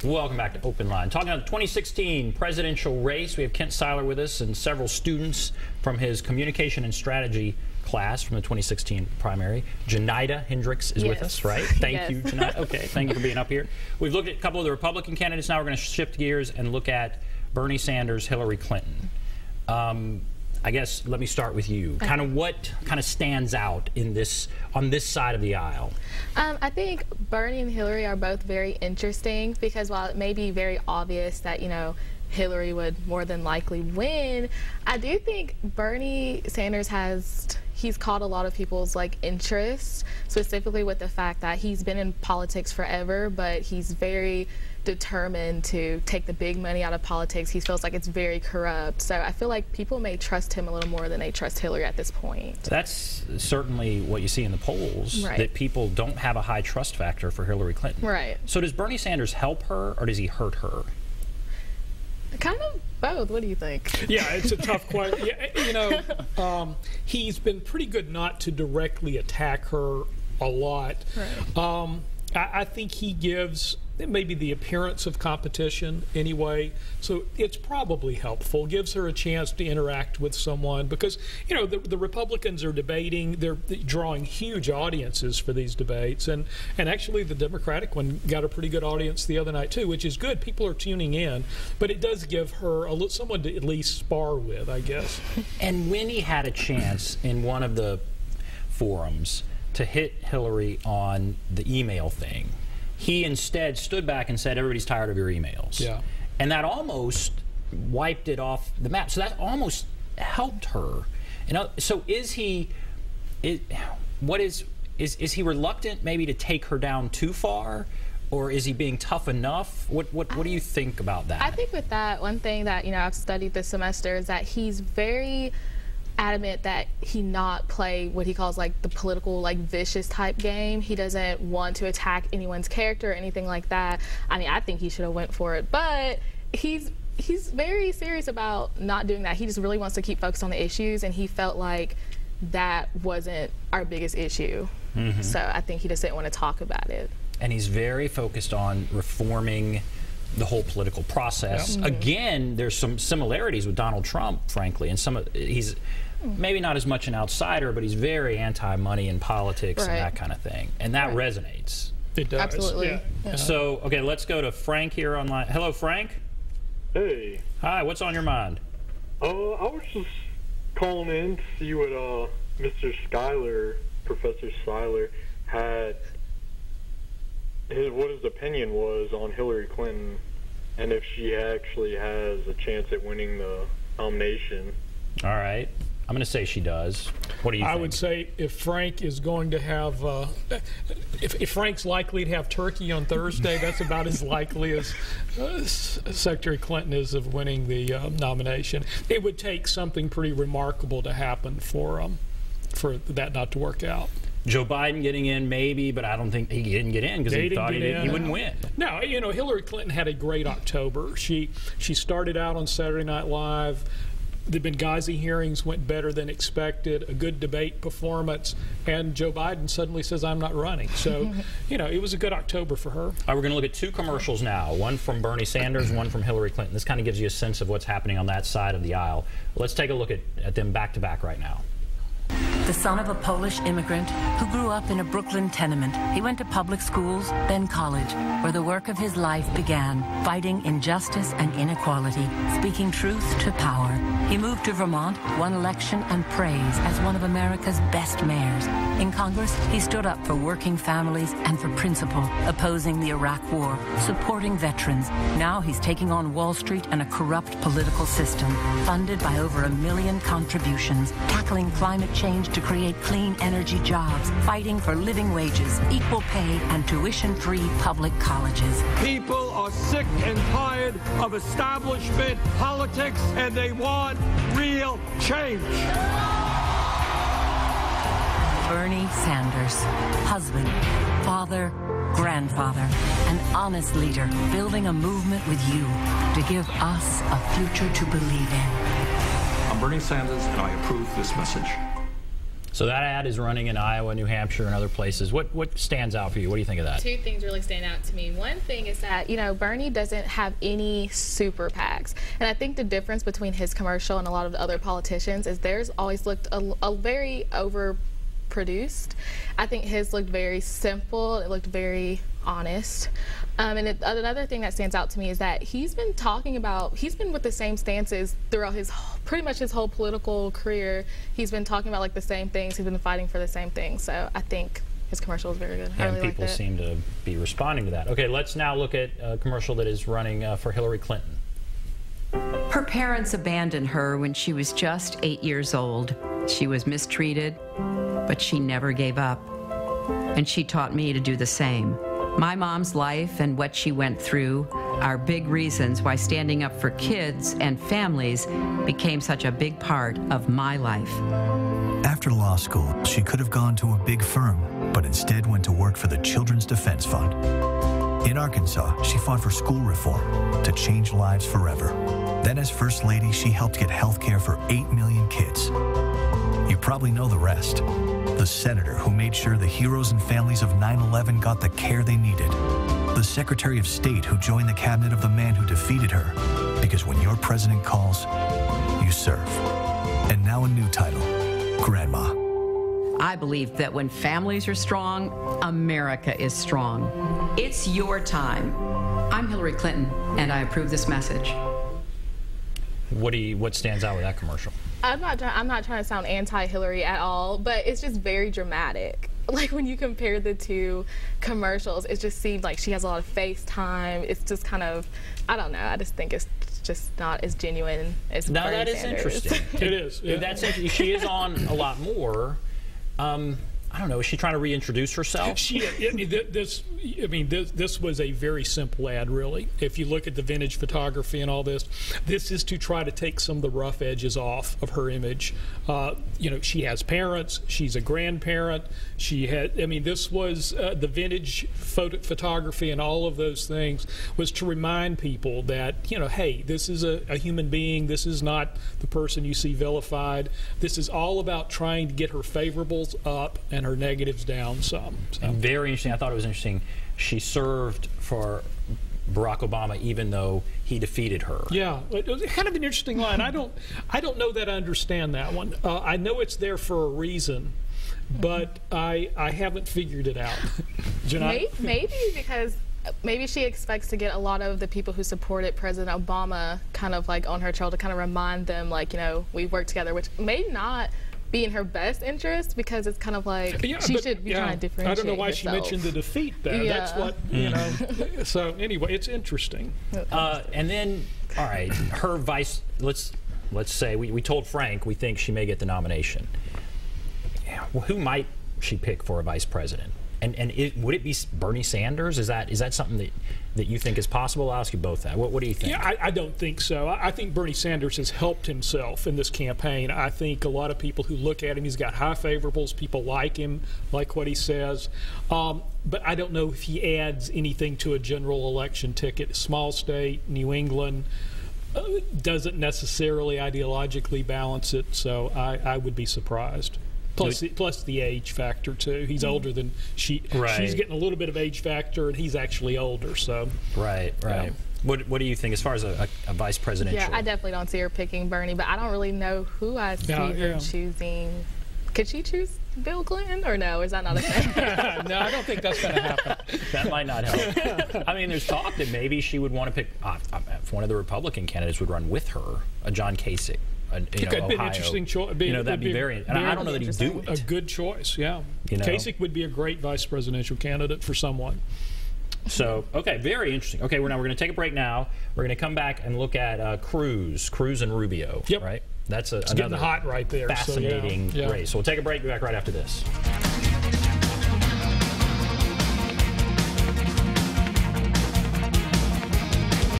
Welcome back to OpenLine. Talking about the 2016 presidential race, we have Kent Seiler with us and several students from his communication and strategy class from the 2016 primary. Janida Hendricks is with us, right? Thank you, Janida. Okay, thank you for being up here. We've looked at a couple of the Republican candidates. Now we're going to shift gears and look at Bernie Sanders, Hillary Clinton. I guess let me start with you. Kind of what stands out in this on this side of the aisle? I think Bernie and Hillary are both very interesting because while it may be very obvious that, you know, Hillary would more than likely win, I do think Bernie Sanders he's caught a lot of people's interest, specifically with the fact that he's been in politics forever, but he's very determined to take the big money out of politics. He feels like it's very corrupt. So I feel like people may trust him a little more than they trust Hillary at this point. That's certainly what you see in the polls, right, that people don't have a high trust factor for Hillary Clinton. Right. So does Bernie Sanders help her or does he hurt her? Kind of both. What do you think? Yeah, it's a tough question. Yeah, you know, he's been pretty good not to directly attack her a lot. Right. I think he gives maybe the appearance of competition anyway, so it's probably helpful. Gives her a chance to interact with someone because, you know, the Republicans are debating. They're drawing huge audiences for these debates, and actually the Democratic one got a pretty good audience the other night too, which is good. People are tuning in, but it does give her someone to at least spar with, I guess. And when he had a chance in one of the forums to hit Hillary on the email thing, he instead stood back and said, everybody's tired of your emails. Yeah. And that almost wiped it off the map. So that almost helped her. You know, so is he reluctant maybe to take her down too far? Or is he being tough enough? What do you think about that? I think with that, one thing that, you know, I've studied this semester is that he's very adamant that he not play what he calls the political vicious type game. He doesn't want to attack anyone's character or anything like that. I mean, I think he should have went for it, but he's very serious about not doing that. He just really wants to keep focused on the issues, and he felt like that wasn't our biggest issue. Mm-hmm. So I think he just didn't want to talk about it. And he's very focused on reforming the whole political process. Yeah. Mm-hmm. Again, there's some similarities with Donald Trump, frankly, and he's maybe not as much an outsider, but he's very anti-money in politics, right, and that kind of thing, and that resonates. It does. Absolutely. Yeah. Yeah. So, okay, let's go to Frank here online. Hello, Frank. Hey. Hi. What's on your mind? I was just calling in to see what Professor Seiler had. What his opinion was on Hillary Clinton, and if she actually has a chance at winning the nomination. All right. I'm going to say she does. What do you think? I would say if Frank is going to have, if Frank's likely to have turkey on Thursday, that's about as likely as Secretary Clinton is of winning the nomination. It would take something pretty remarkable to happen for that not to work out. Joe Biden getting in, maybe, but I don't think he didn't get in because he thought he wouldn't win. No, you know, Hillary Clinton had a great October. She started out on Saturday Night Live. The Benghazi hearings went better than expected, a good debate performance, and Joe Biden suddenly says, I'm not running. So, you know, it was a good October for her. All right, we're going to look at two commercials now, one from Bernie Sanders, one from Hillary Clinton. This kind of gives you a sense of what's happening on that side of the aisle. Let's take a look at them back to back right now. The son of a Polish immigrant who grew up in a Brooklyn tenement, he went to public schools, then college, where the work of his life began, fighting injustice and inequality, speaking truth to power. He moved to Vermont, won election and praise as one of America's best mayors. In Congress, he stood up for working families and for principle, opposing the Iraq War, supporting veterans. Now he's taking on Wall Street and a corrupt political system, funded by over 1 million contributions, tackling climate change to create clean energy jobs, fighting for living wages, equal pay, and tuition-free public colleges. People are sick and tired of establishment politics, and they want real change. Bernie Sanders, husband, father, grandfather, an honest leader, building a movement with you to give us a future to believe in. I'm Bernie Sanders, and I approve this message. So that ad is running in Iowa, New Hampshire, and other places. What stands out for you? What do you think of that? Two things really stand out to me. One thing is that, you know, Bernie doesn't have any super PACs. And I think the difference between his commercial and a lot of the other politicians is theirs always looked a very overproduced. I think his looked very simple. It looked very honest. Another thing that stands out to me is that he's been with the same stances throughout pretty much his whole political career. He's been talking about like the same things. He's been fighting for the same things. So I think his commercial is very good. I And really people liked it. seem to be responding to that. Okay, let's now look at a commercial that is running for Hillary Clinton. Her parents abandoned her when she was just 8 years old. She was mistreated, but she never gave up. And she taught me to do the same. My mom's life and what she went through are big reasons why standing up for kids and families became such a big part of my life. After law school, she could have gone to a big firm, but instead went to work for the Children's Defense Fund. In Arkansas, she fought for school reform to change lives forever. Then as First Lady, she helped get health care for 8 million kids. You probably know the rest. The senator who made sure the heroes and families of 9/11 got the care they needed. The Secretary of State who joined the cabinet of the man who defeated her. Because when your president calls, you serve. And now a new title, Grandma. I believe that when families are strong, America is strong. It's your time. I'm Hillary Clinton, and I approve this message. What stands out with that commercial? I'm not trying to sound anti-Hillary at all, but it's just very dramatic. Like when you compare the two commercials, it just seems like she has a lot of face time. It's just kind of, I don't know. I just think it's just not as genuine as Now Bernie that is Sanders. interesting. It is. Yeah. That's interesting. She is on a lot more. I don't know. Is she trying to reintroduce herself? This was a very simple ad, really. If you look at the vintage photography and all this, this is to try to take some of the rough edges off of her image. You know, she has parents. She's a grandparent. She had. This was the vintage photography and all of those things was to remind people that, you know, hey, this is a human being. This is not the person you see vilified. This is all about trying to get her favorables up and her negatives down some. So. Very interesting. I thought it was interesting. She served for Barack Obama even though he defeated her. Yeah, it was kind of an interesting line. I don't know that I understand that one. I know it's there for a reason, but I haven't figured it out. Maybe because maybe she expects to get a lot of the people who supported President Obama kind of like on her trail to kind of remind them, like, you know, we worked together, which may not be in her best interest because it's kind she should be trying to differentiate I don't know why herself. she mentioned the defeat there. Yeah. That's what, you know. So anyway, it's interesting. And then, all right, her vice. Let's say we told Frank we think she may get the nomination. Yeah, well, who might she pick for a vice president? And would it be Bernie Sanders? Is that something that you think is possible? I'll ask you both that. What do you think? Yeah, I don't think so. I think Bernie Sanders has helped himself in this campaign. I think a lot of people who look at him, he's got high favorables. People like him, like what he says. But I don't know if he adds anything to a general election ticket. Small state, New England, doesn't necessarily ideologically balance it. So I would be surprised. Plus the age factor too. He's older than she. Right. She's getting a little bit of age factor, and he's actually older. So right. Yeah. What do you think as far as a vice presidential? Yeah, I definitely don't see her picking Bernie, but I don't really know who I see her choosing. Could she choose Bill Clinton or no? Is that not a thing? No, I don't think that's going to happen. That might not help. I mean, there's talk that maybe she would want to pick. If one of the Republican candidates would run with her, a John Kasich. It could be an interesting choice. That'd be very. And I don't know that he'd do it. A good choice, yeah. Kasich would be a great vice presidential candidate for someone. So, okay, very interesting. Okay, we're going to take a break now. We're going to come back and look at Cruz and Rubio. Yep. Right. That's it's getting hot right there. Fascinating race. So we'll take a break. Be back right after this.